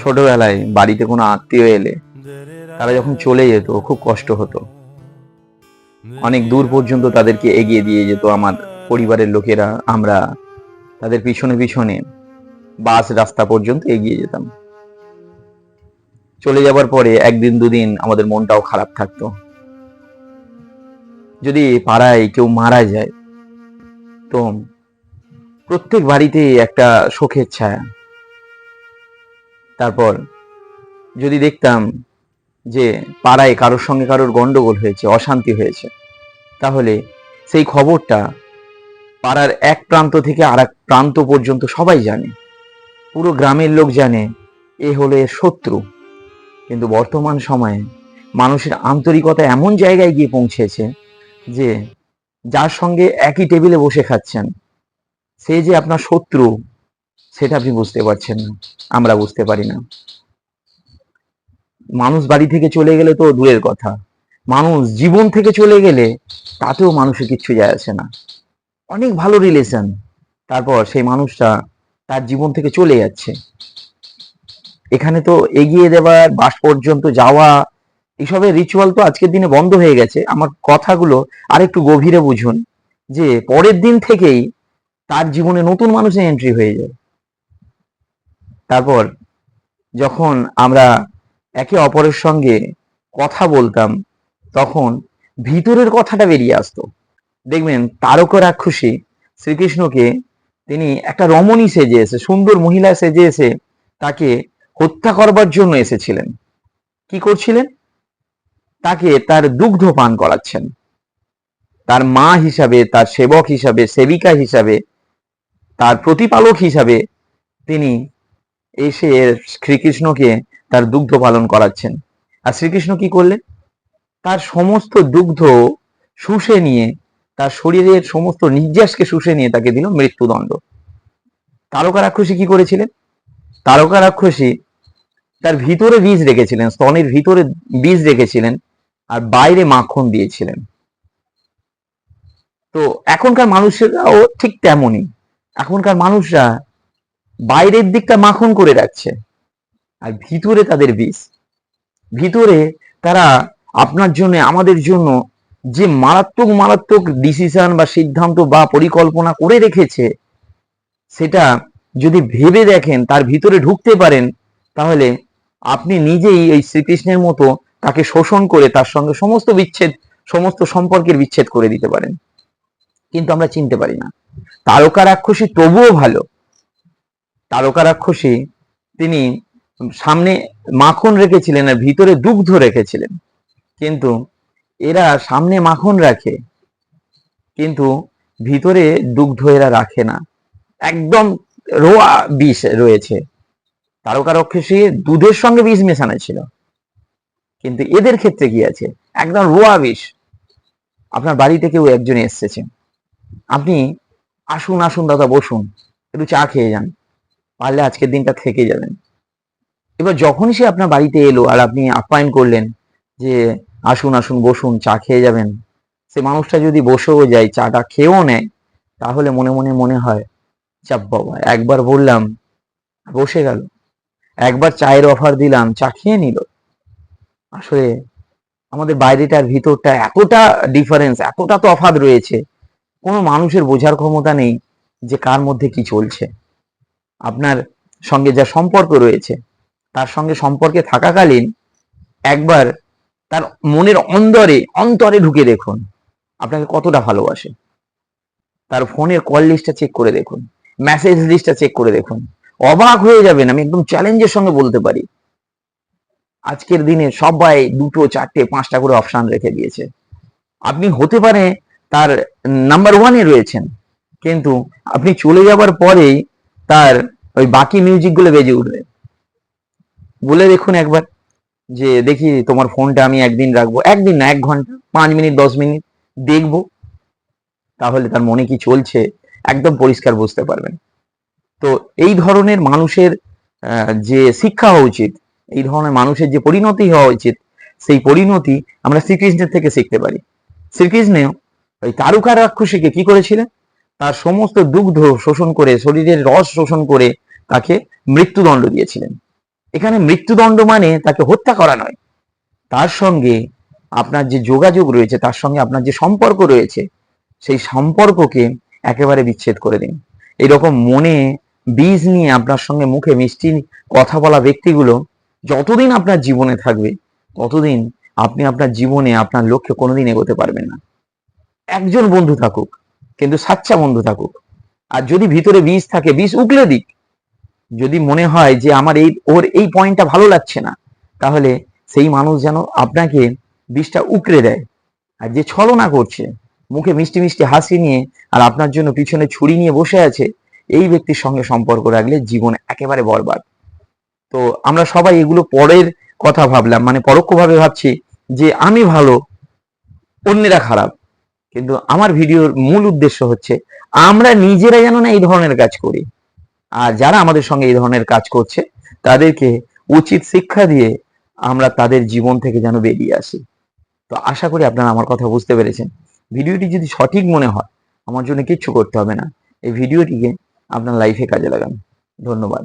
ছোটবেলায় বাড়িতে কোনো আত্মীয় এলে তারা যখন চলে যেত খুব কষ্ট হতো। অনেক দূর পর্যন্ত তাদেরকে এগিয়ে দিয়ে যেত আমার পরিবারের লোকেরা। আমরা তাদের পিছনে পিছনে বাস রাস্তা পর্যন্ত এগিয়ে যেতাম। চলে যাবার পরে একদিন দুদিন আমাদের মনটাও খারাপ থাকতো। যদি পাড়ায় কেউ মারা যায় তো প্রত্যেক বাড়িতে একটা শোকের ছায়া। তারপর যদি দেখতাম যে পাড়ায় কারোর সঙ্গে কারোর গন্ডগোল হয়েছে, অশান্তি হয়েছে, তাহলে সেই খবরটা পাড়ার এক প্রান্ত থেকে আর এক প্রান্ত পর্যন্ত সবাই জানে, পুরো গ্রামের লোক জানে এ হলো এর শত্রু। কিন্তু বর্তমান সময়ে মানুষের আন্তরিকতা এমন জায়গায় গিয়ে পৌঁছেছে যে যার সঙ্গে একই টেবিলে বসে খাচ্ছেন সে যে আপনার শত্রু সেটা আপনি বুঝতে পারছেন না, আমরা বুঝতে পারি না। মানুষ বাড়ি থেকে চলে গেলে তো দূরের কথা, মানুষ জীবন থেকে চলে গেলে তাতেও মানুষের কিচ্ছু যায় আসে না। অনেক ভালো রিলেশন, তারপর সেই মানুষটা তার জীবন থেকে চলে যাচ্ছে। এখানে তো এগিয়ে দেওয়ার, বাস পর্যন্ত যাওয়া, এসবের রিচুয়াল তো আজকের দিনে বন্ধ হয়ে গেছে। আমার কথাগুলো আরেকটু গভীরে বুঝুন, যে পরের দিন থেকেই তার জীবনে নতুন মানুষের এন্ট্রি হয়ে যায়। তারপর যখন আমরা একে অপরের সঙ্গে কথা বলতাম তখন ভিতরের কথাটা বেরিয়ে আসতো। দেখবেন তারকা রাক্ষসী শ্রীকৃষ্ণকে তিনি একটা রমণী সেজে এসে, সুন্দর মহিলা সেজে এসে তাকে হত্যা করবার জন্য এসেছিলেন। কি করছিলেন? তাকে তার দুগ্ধ পান করাচ্ছেন। তার মা হিসাবে, তার সেবক হিসাবে, সেবিকা হিসাবে, তার প্রতিপালক হিসাবে তিনি এসে শ্রীকৃষ্ণকে তার দুগ্ধ পালন করাচ্ছেন। আর শ্রীকৃষ্ণ কি করলেন? তার সমস্ত দুগ্ধ শুষে নিয়ে, তার শরীরের সমস্ত নির্যাসকে শুষে নিয়ে তাকে দিল মৃত্যুদণ্ড। তারকা রাক্ষসী কি করেছিলেন? তারকা রাক্ষসী তার ভিতরে বীজ রেখেছিলেন, স্তনের ভিতরে বীজ রেখেছিলেন, আর বাইরে মাখন দিয়েছিলেন। তো এখনকার মানুষেরাও ঠিক তেমনই। এখনকার মানুষরা বাইরের দিকটা মাখন করে রাখছে আর ভিতরে তাদের বীজ। ভিতরে তারা আপনার জন্য, আমাদের জন্য যে মারাত্মক মারাত্মক ডিসিশন বা সিদ্ধান্ত বা পরিকল্পনা করে রেখেছে, সেটা যদি ভেবে দেখেন, তার ভিতরে ঢুকতে পারেন, তাহলে আপনি নিজেই এই শ্রীকৃষ্ণের মতো তাকে শোষণ করে তার সঙ্গে সমস্ত বিচ্ছেদ, সমস্ত সম্পর্কের বিচ্ছেদ করে দিতে পারেন। কিন্তু আমরা চিনতে পারি না। তারকা রাক্ষসী তবুও ভালো। তারকা রাক্ষসী তিনি সামনে মাখন রেখেছিলেন আর ভিতরে দুগ্ধ রেখেছিলেন। কিন্তু এরা সামনে মাখন রাখে কিন্তু ভিতরে দুগ্ধ এরা রাখে না, একদম রোয়া বিষ রয়েছে। তারকা রাক্ষসী দুধের সঙ্গে বিষ মেশানো ছিল, কিন্তু এদের ক্ষেত্রে কি আছে? একদম রোয়া বিষ। আপনার বাড়িতে কেউ একজন এসেছে, আপনি আসুন আসুন দাদা বসুন, একটু চা খেয়ে যান, পারলে আজকের দিনটা থেকে যাবেন। এবার যখনই সে আপনার বাড়িতে এলো আর আপনি আপ্যায়ন করলেন যে আসুন আসুন বসুন, চা খেয়ে যাবেন, সে মানুষটা যদি বসেও যায়, চাটা খেয়েও নেয়, তাহলে মনে মনে মনে হয় চাপ বাবা, একবার বললাম বসে গেল, একবার চায়ের অফার দিলাম চা খেয়ে নিল। আসলে আমাদের বাইরেটার ভিতরটা এতটা ডিফারেন্স, এতটা তফাৎ রয়েছে, কোনো মানুষের বোঝার ক্ষমতা নেই যে কার মধ্যে কি চলছে। আপনার সঙ্গে যা সম্পর্ক রয়েছে, তার সঙ্গে সম্পর্কে থাকাকালীন একবার তার মনের অন্তরে অন্তরে ঢুকে দেখুন আপনাকে কতটা ভালোবাসে। তার ফোনের কল লিস্টটা চেক করে দেখুন, মেসেজ লিস্টটা চেক করে দেখুন, অবাক হয়ে যাবেন। আমি একদম চ্যালেঞ্জের সঙ্গে বলতে পারি, আজকের দিনে সবাই দুটো চারটে পাঁচটা করে অপশন রেখে দিয়েছে। আপনি হতে পারে তার নাম্বার ওয়ানে রয়েছেন, কিন্তু আপনি চলে যাবার পরেই তার ওই বাকি মিউজিক গুলো বেজে উঠবে। বলে দেখুন একবার যে দেখি তোমার ফোনটা আমি একদিন রাখবো, একদিন না 1 ঘন্টা, 5 মিনিট, 10 মিনিট দেখবো, তাহলে তার মনে কি চলছে একদম পরিষ্কার বুঝতে পারবেন। তো এই ধরনের মানুষের যে শিক্ষা হওয়া উচিত, এই ধরনের মানুষের যে পরিণতি হওয়া উচিত, সেই পরিণতি আমরা শ্রীকৃষ্ণের থেকে শিখতে পারি। শ্রীকৃষ্ণ ওই তারকা রাক্ষসীকে কি করেছিলেন? তার সমস্ত দুগ্ধ শোষণ করে, শরীরের রস শোষণ করে তাকে মৃত্যুদণ্ড দিয়েছিলেন। এখানে মৃত্যুদণ্ড মানে তাকে হত্যা করা নয়, তার সঙ্গে আপনার যে যোগাযোগ রয়েছে, তার সঙ্গে আপনার যে সম্পর্ক রয়েছে, সেই সম্পর্ককে একেবারে বিচ্ছেদ করে দিন। এরকম মনে বীজ নিয়ে আপনার সঙ্গে মুখে মিষ্টি কথা বলা ব্যক্তিগুলো যতদিন আপনার জীবনে থাকবে, ততদিন আপনি আপনার জীবনে আপনার লক্ষ্যে কোনোদিন এগোতে পারবেন না। একজন বন্ধু থাকুক, কিন্তু সাচ্চা বন্ধু থাকুক। আর যদি ভিতরে বীজ থাকে, বীজ উগলে দিক। যদি মনে হয় যে আমার ওর এই পয়েন্টটা ভালো লাগছে না, তাহলে সেই মানুষ যেন আপনাকে বীজটা উকড়ে দেয়। আর যে ছলনা করছে, মুখে মিষ্টি মিষ্টি হাসি নিয়ে আর আপনার জন্য পিছনে ছুরি নিয়ে বসে আছে, এই ব্যক্তির সঙ্গে সম্পর্ক রাখলে জীবন একেবারে বরবাদ। তো আমরা সবাই এগুলো পরের কথা ভাবলাম, মানে পরোক্ষভাবে ভাবছি যে আমি ভালো, অন্যেরা খারাপ। কিন্তু আমার ভিডিওর মূল উদ্দেশ্য হচ্ছে আমরা নিজেরা যেন না এই ধরনের কাজ করি, আর যারা আমাদের সঙ্গে এই ধরনের কাজ করছে তাদেরকে উচিত শিক্ষা দিয়ে আমরা তাদের জীবন থেকে যেন বেরিয়ে আসি। তো আশা করি আপনারা আমার কথা বুঝতে পেরেছেন। ভিডিওটি যদি সঠিক মনে হয়, আমার জন্য কিচ্ছু করতে হবে না, এই ভিডিওটিকে আপনার লাইফে কাজে লাগান। ধন্যবাদ।